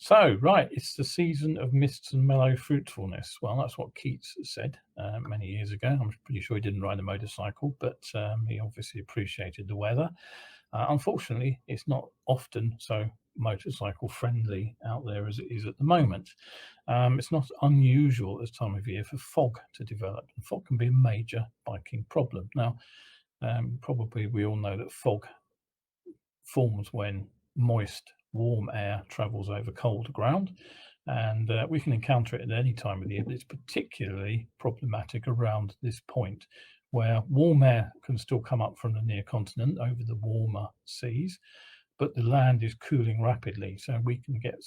So, right, it's the season of mists and mellow fruitfulness. Well, that's what Keats said many years ago. I'm pretty sure he didn't ride a motorcycle, but he obviously appreciated the weather. Unfortunately, it's not often so motorcycle friendly out there as it is at the moment. It's not unusual at this time of year for fog to develop, and fog can be a major biking problem. Now, probably we all know that fog forms when moist, warm air travels over cold ground, and we can encounter it at any time of the year, but it's particularly problematic around this point where warm air can still come up from the near continent over the warmer seas, but the land is cooling rapidly, so we can get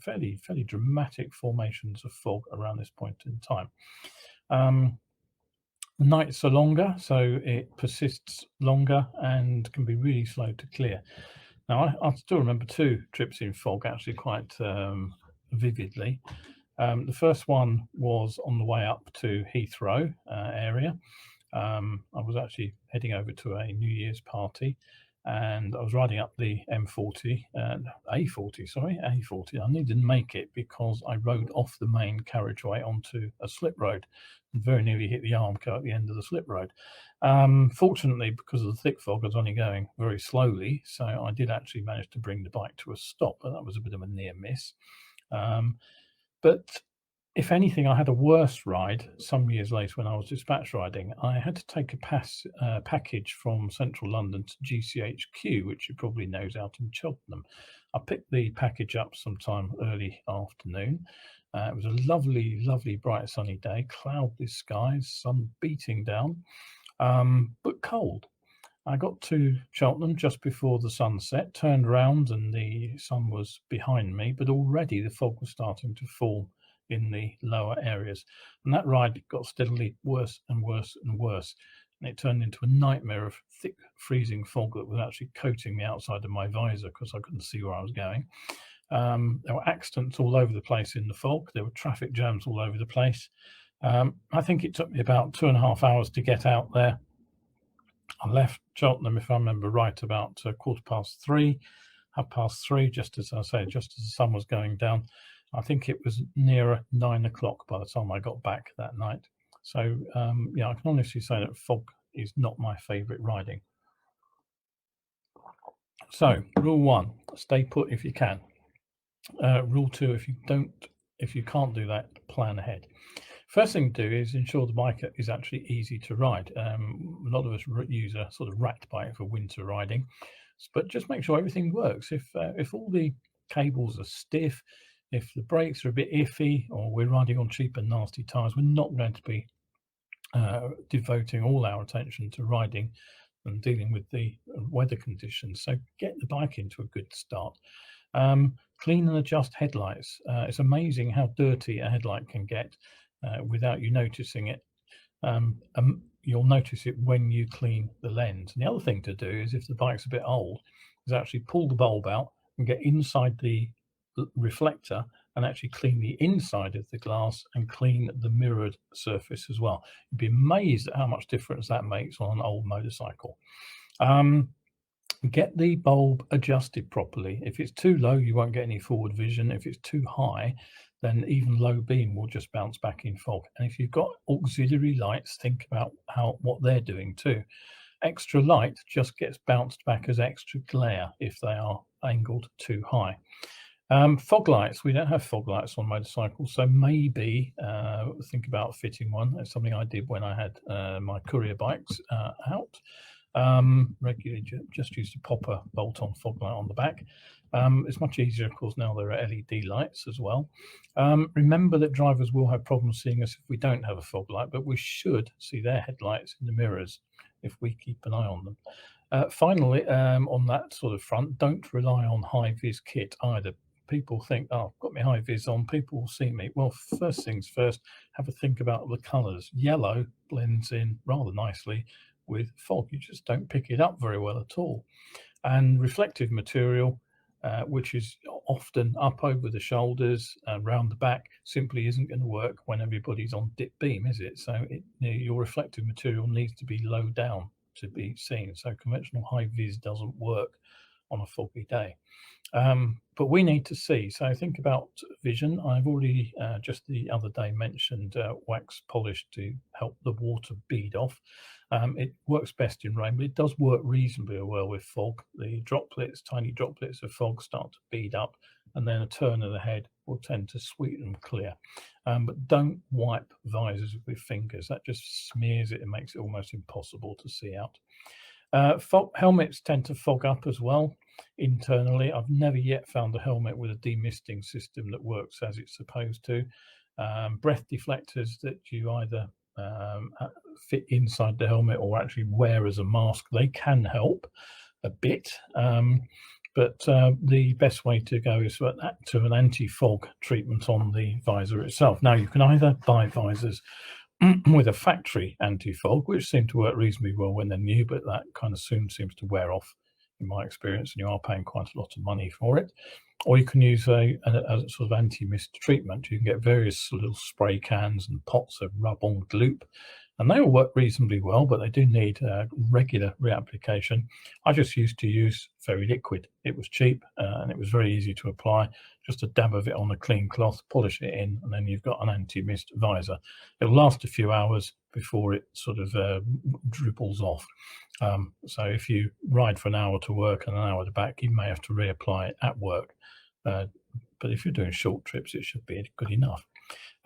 fairly dramatic formations of fog around this point in time. The nights are longer, so it persists longer and can be really slow to clear. Now, I still remember two trips in fog actually quite vividly. The first one was on the way up to Heathrow area. I was actually heading over to a New Year's party, and I was riding up the A40. I needed to make it because I rode off the main carriageway onto a slip road and very nearly hit the Armco at the end of the slip road. Fortunately, because of the thick fog, I was only going very slowly, so I did actually manage to bring the bike to a stop, but that was a bit of a near miss. But if anything, I had a worse ride some years later when I was dispatch riding. I had to take a package from central London to GCHQ, which you probably know is out in Cheltenham. I picked the package up sometime early afternoon. It was a lovely, lovely, bright sunny day, cloudless skies, sun beating down, but cold. I got to Cheltenham just before the sunset, turned around and the sun was behind me, but already the fog was starting to form in the lower areas. And that ride got steadily worse and worse and worse. And it turned into a nightmare of thick, freezing fog that was actually coating the outside of my visor because I couldn't see where I was going. There were accidents all over the place in the fog. There were traffic jams all over the place. I think it took me about 2.5 hours to get out there. I left Cheltenham, if I remember right, about 3:15, 3:30, just as I say, just as the sun was going down. I think it was nearer 9 o'clock by the time I got back that night. So, yeah, I can honestly say that fog is not my favourite riding. So, rule 1, stay put if you can. Rule 2, if you can't do that, plan ahead. First thing to do is ensure the bike is actually easy to ride. A lot of us use a sort of rat bike for winter riding, but just make sure everything works. If all the cables are stiff, if the brakes are a bit iffy, or we're riding on cheap and nasty tyres, we're not going to be devoting all our attention to riding and dealing with the weather conditions. So get the bike into a good start. Clean and adjust headlights. It's amazing how dirty a headlight can get without you noticing it. You'll notice it when you clean the lens. And the other thing to do is, if the bike's a bit old, is actually pull the bulb out and get inside the reflector and actually clean the inside of the glass and clean the mirrored surface as well. You'd be amazed at how much difference that makes on an old motorcycle. Get the bulb adjusted properly. If it's too low, you won't get any forward vision. If it's too high, then even low beam will just bounce back in fog. And if you've got auxiliary lights, think about what they're doing too. Extra light just gets bounced back as extra glare if they are angled too high. Fog lights. We don't have fog lights on motorcycles, so maybe think about fitting one. That's something I did when I had my courier bikes out. Regularly just used to pop a bolt-on fog light on the back. It's much easier, of course, now there are LED lights as well. Remember that drivers will have problems seeing us if we don't have a fog light, but we should see their headlights in the mirrors if we keep an eye on them. Finally, on that sort of front, don't rely on high-vis kit either. People think, oh, I've got my high-vis on, people will see me. Well, first things first, have a think about the colours. Yellow blends in rather nicely with fog. You just don't pick it up very well at all. And reflective material, which is often up over the shoulders, round the back, simply isn't going to work when everybody's on dip beam, is it? So your reflective material needs to be low down to be seen. So conventional high vis doesn't work on a foggy day. But we need to see. So think about vision. I've already just the other day mentioned wax polish to help the water bead off. It works best in rain, but it does work reasonably well with fog. The droplets, tiny droplets of fog, start to bead up, and then a turn of the head will tend to sweeten them clear. But don't wipe visors with fingers. That just smears it and makes it almost impossible to see out. Helmets tend to fog up as well internally. I've never yet found a helmet with a demisting system that works as it's supposed to. Breath deflectors that you either fit inside the helmet or actually wear as a mask, they can help a bit. But the best way to go is to an anti-fog treatment on the visor itself. Now, you can either buy visors with a factory anti-fog, which seem to work reasonably well when they're new, but that kind of soon seems to wear off in my experience, and you are paying quite a lot of money for it. Or you can use a sort of anti-mist treatment. You can get various little spray cans and pots of rub-on gloop, and they all work reasonably well, but they do need regular reapplication. I just used to use Fairy Liquid. It was cheap and it was very easy to apply. Just a dab of it on a clean cloth, polish it in, and then you've got an anti-mist visor. It'll last a few hours before it sort of dribbles off. So if you ride for an hour to work and an hour to back, you may have to reapply it at work. But if you're doing short trips, it should be good enough.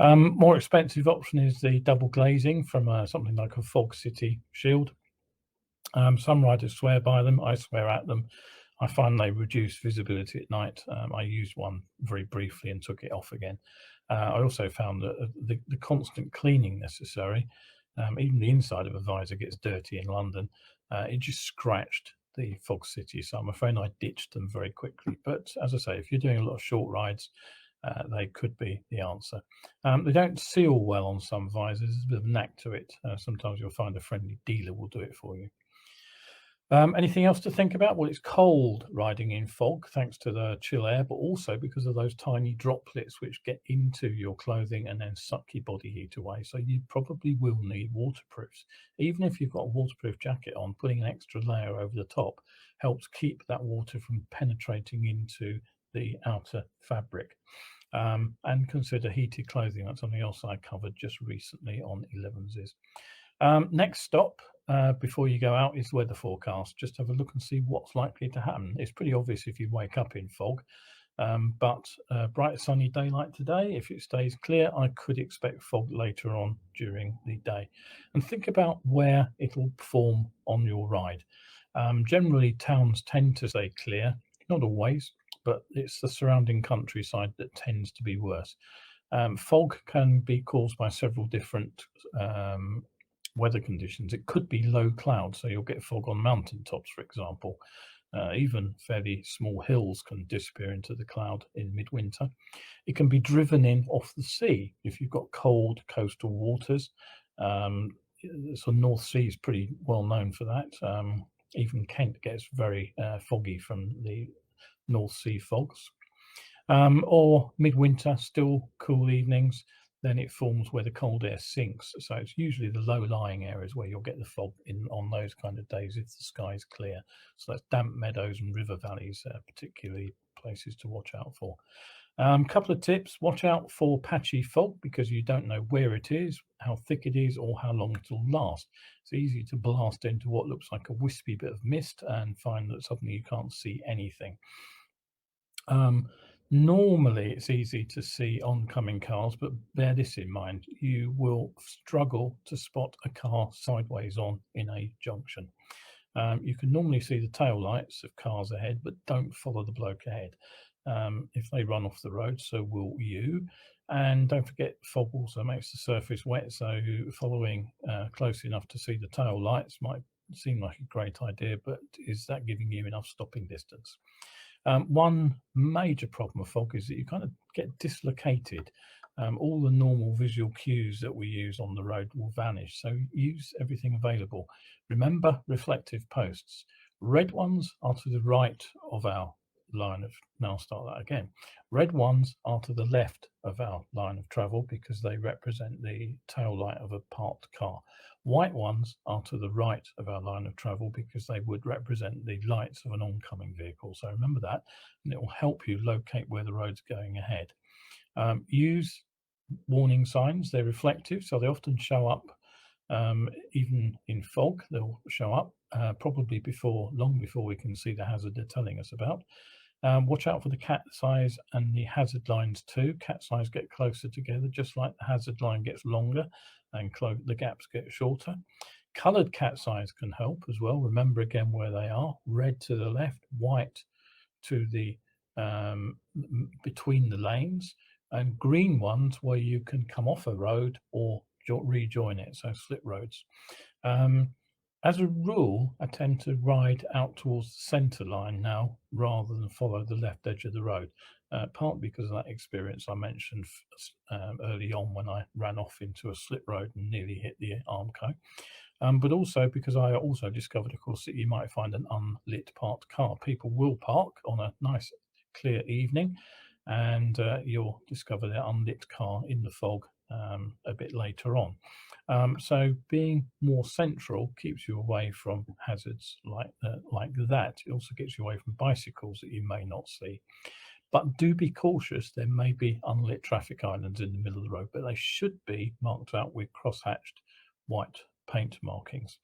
More expensive option is the double glazing from something like a Fog City shield. Some riders swear by them. I swear at them. I find they reduce visibility at night. I used one very briefly and took it off again. I also found that the constant cleaning necessary, even the inside of a visor gets dirty in London. It just scratched the Fog City, so I'm afraid I ditched them very quickly. But as I say, if you're doing a lot of short rides, they could be the answer. They don't seal well on some visors. There's a bit of a knack to it. Sometimes you'll find a friendly dealer will do it for you. Anything else to think about? Well, it's cold riding in fog thanks to the chill air, but also because of those tiny droplets which get into your clothing and then suck your body heat away. So you probably will need waterproofs. Even if you've got a waterproof jacket on, putting an extra layer over the top helps keep that water from penetrating into the outer fabric. And consider heated clothing. That's something else I covered just recently on 11s. Next stop before you go out is weather forecast. Just have a look and see what's likely to happen. It's pretty obvious if you wake up in fog, but bright sunny daylight today. If it stays clear, I could expect fog later on during the day. And think about where it'll form on your ride. Generally, towns tend to stay clear, not always, but it's the surrounding countryside that tends to be worse. Fog can be caused by several different weather conditions. It could be low cloud, so you'll get fog on mountaintops, for example. Even fairly small hills can disappear into the cloud in midwinter. It can be driven in off the sea if you've got cold coastal waters. So North Sea is pretty well known for that. Even Kent gets very foggy from the North Sea fogs. Or midwinter, still cool evenings, then it forms where the cold air sinks. So it's usually the low-lying areas where you'll get the fog in on those kind of days if the sky is clear. So that's damp meadows and river valleys, particularly places to watch out for. Couple of tips: watch out for patchy fog because you don't know where it is, how thick it is, or how long it'll last. It's easy to blast into what looks like a wispy bit of mist and find that suddenly you can't see anything. Normally, it's easy to see oncoming cars, but bear this in mind. You will struggle to spot a car sideways on in a junction. You can normally see the tail lights of cars ahead, but don't follow the bloke ahead. If they run off the road, so will you. And don't forget, fog also makes the surface wet, so following close enough to see the tail lights might seem like a great idea, but is that giving you enough stopping distance? One major problem with fog is that you kind of get dislocated. All the normal visual cues that we use on the road will vanish. So use everything available. Remember reflective posts. Red ones are to the right of our line of, now start that again. Red ones are to the left of our line of travel because they represent the tail light of a parked car. White ones are to the right of our line of travel because they would represent the lights of an oncoming vehicle. So remember that, and it will help you locate where the road's going ahead. Use warning signs. They're reflective, so they often show up even in fog. They'll show up probably long before we can see the hazard they're telling us about. Watch out for the cat's eyes and the hazard lines too. Cat's eyes get closer together, just like the hazard line gets longer and the gaps get shorter. Coloured cat's eyes can help as well. Remember again where they are: red to the left, white to the between the lanes, and green ones where you can come off a road or rejoin it, so slip roads. As a rule, I tend to ride out towards the centre line now rather than follow the left edge of the road, partly because of that experience I mentioned early on when I ran off into a slip road and nearly hit the Armco. But also because I also discovered, of course, that you might find an unlit parked car. People will park on a nice clear evening, and you'll discover their unlit car in the fog a bit later on. So being more central keeps you away from hazards like that. It also gets you away from bicycles that you may not see. But do be cautious. There may be unlit traffic islands in the middle of the road, but they should be marked out with cross-hatched white paint markings.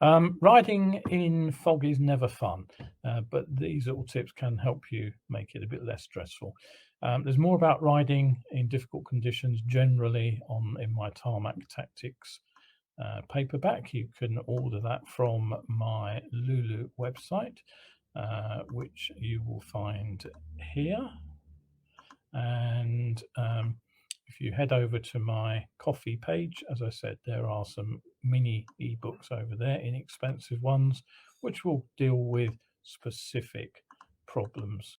Riding in fog is never fun, but these little tips can help you make it a bit less stressful. There's more about riding in difficult conditions generally in my Tarmac Tactics paperback. You can order that from my Lulu website, which you will find here. And if you head over to my Ko-fi page, as I said, there are some mini ebooks over there, inexpensive ones, which will deal with specific problems.